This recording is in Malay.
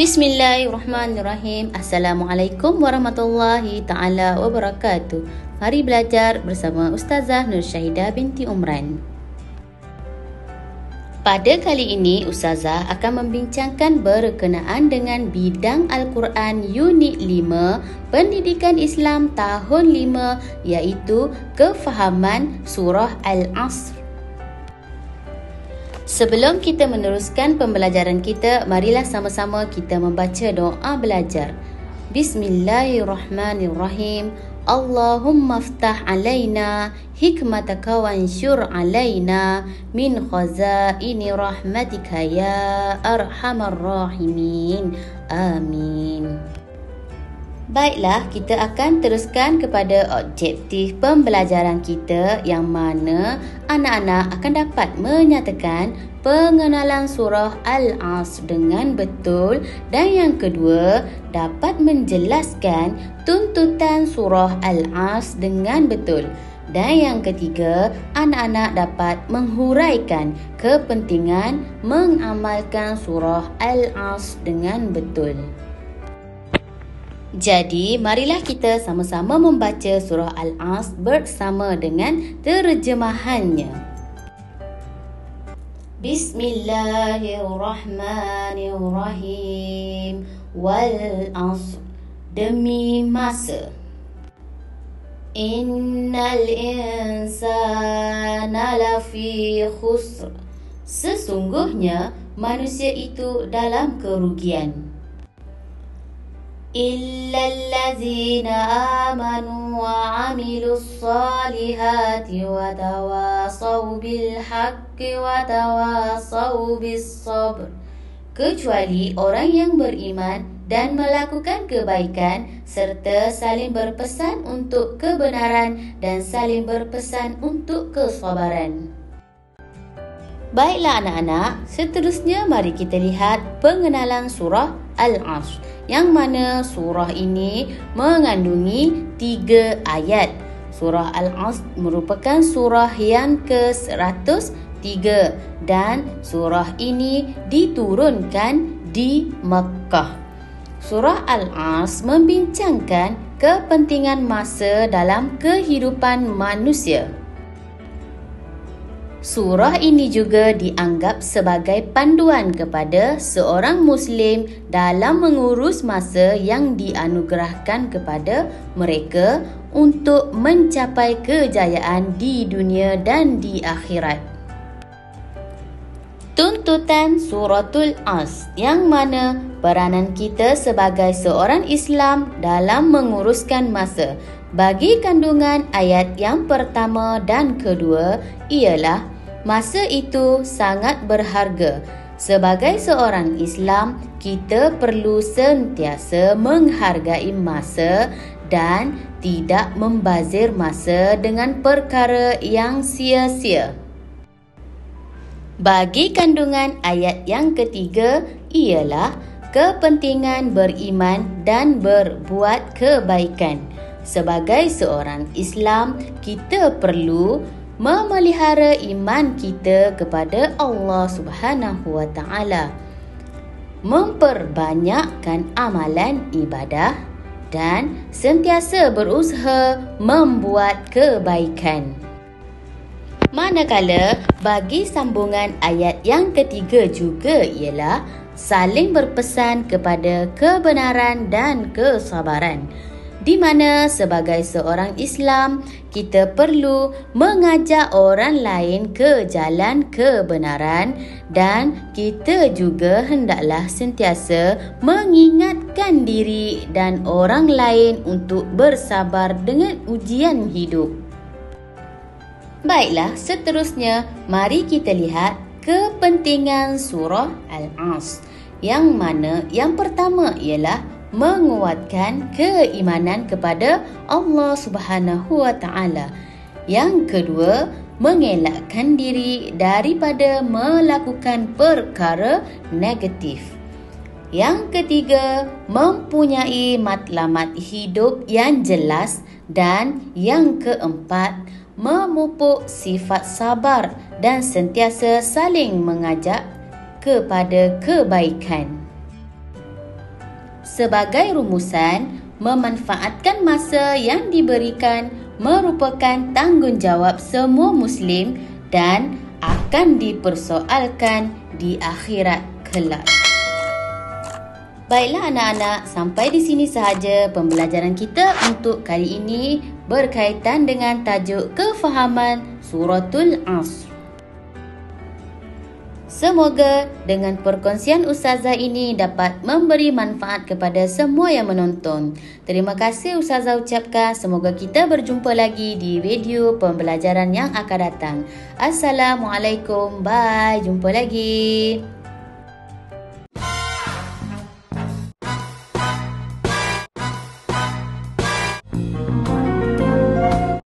Bismillahirrahmanirrahim. Assalamualaikum warahmatullahi ta'ala wabarakatuh. Mari belajar bersama Ustazah Nur Syahidah binti Umran. Pada kali ini, Ustazah akan membincangkan berkenaan dengan bidang Al-Quran Unit 5 Pendidikan Islam tahun 5, iaitu kefahaman surah Al-Asr. Sebelum kita meneruskan pembelajaran kita, marilah sama-sama kita membaca doa belajar. Bismillahirrahmanirrahim. Allahumma ftah alaina hikmataka wansyur alaina min khazaini rahmatika ya arhamar rahimin. Amin. Baiklah, kita akan teruskan kepada objektif pembelajaran kita, yang mana anak-anak akan dapat menyatakan pengenalan surah Al-Asr dengan betul, dan yang kedua, dapat menjelaskan tuntutan surah Al-Asr dengan betul. Dan yang ketiga, anak-anak dapat menghuraikan kepentingan mengamalkan surah Al-Asr dengan betul. Jadi, marilah kita sama-sama membaca surah Al-Asr bersama dengan terjemahannya. Bismillahirrahmanirrahim. Wal asr, demi masa. Innal insana lafi khusr, sesungguhnya manusia itu dalam kerugian. Illallazina amanu wa amilus salihati wa tawasaw bil haqqi wa tawasaw bis sabr, kecuali orang yang beriman dan melakukan kebaikan serta saling berpesan untuk kebenaran dan saling berpesan untuk kesabaran. Baiklah anak-anak, seterusnya mari kita lihat pengenalan surah Al-Asr, yang mana surah ini mengandungi 3 ayat. Surah Al-Asr merupakan surah yang ke-103 dan surah ini diturunkan di Makkah. Surah Al-Asr membincangkan kepentingan masa dalam kehidupan manusia. Surah ini juga dianggap sebagai panduan kepada seorang Muslim dalam mengurus masa yang dianugerahkan kepada mereka untuk mencapai kejayaan di dunia dan di akhirat. Tuntutan Suratul Asr, yang mana peranan kita sebagai seorang Islam dalam menguruskan masa. Bagi kandungan ayat yang pertama dan kedua ialah masa itu sangat berharga. Sebagai seorang Islam, kita perlu sentiasa menghargai masa dan tidak membazir masa dengan perkara yang sia-sia. Bagi kandungan ayat yang ketiga ialah kepentingan beriman dan berbuat kebaikan. Sebagai seorang Islam, kita perlu memelihara iman kita kepada Allah Subhanahu wa Ta'ala, memperbanyakkan amalan ibadah dan sentiasa berusaha membuat kebaikan. Manakala bagi sambungan ayat yang ketiga juga ialah saling berpesan kepada kebenaran dan kesabaran, di mana sebagai seorang Islam kita perlu mengajak orang lain ke jalan kebenaran, dan kita juga hendaklah sentiasa mengingatkan diri dan orang lain untuk bersabar dengan ujian hidup. Baiklah, seterusnya mari kita lihat kepentingan surah Al-Asr, yang mana yang pertama ialah menguatkan keimanan kepada Allah Subhanahu wa Ta'ala. Yang kedua, mengelakkan diri daripada melakukan perkara negatif. Yang ketiga, mempunyai matlamat hidup yang jelas. Dan yang keempat, memupuk sifat sabar dan sentiasa saling mengajak kepada kebaikan. Sebagai rumusan, memanfaatkan masa yang diberikan merupakan tanggungjawab semua Muslim dan akan dipersoalkan di akhirat kelak. Baiklah anak-anak, sampai di sini sahaja pembelajaran kita untuk kali ini berkaitan dengan tajuk kefahaman Suratul Asr. Semoga dengan perkongsian Ustazah ini dapat memberi manfaat kepada semua yang menonton. Terima kasih Ustazah ucapkan. Semoga kita berjumpa lagi di video pembelajaran yang akan datang. Assalamualaikum. Bye. Jumpa lagi.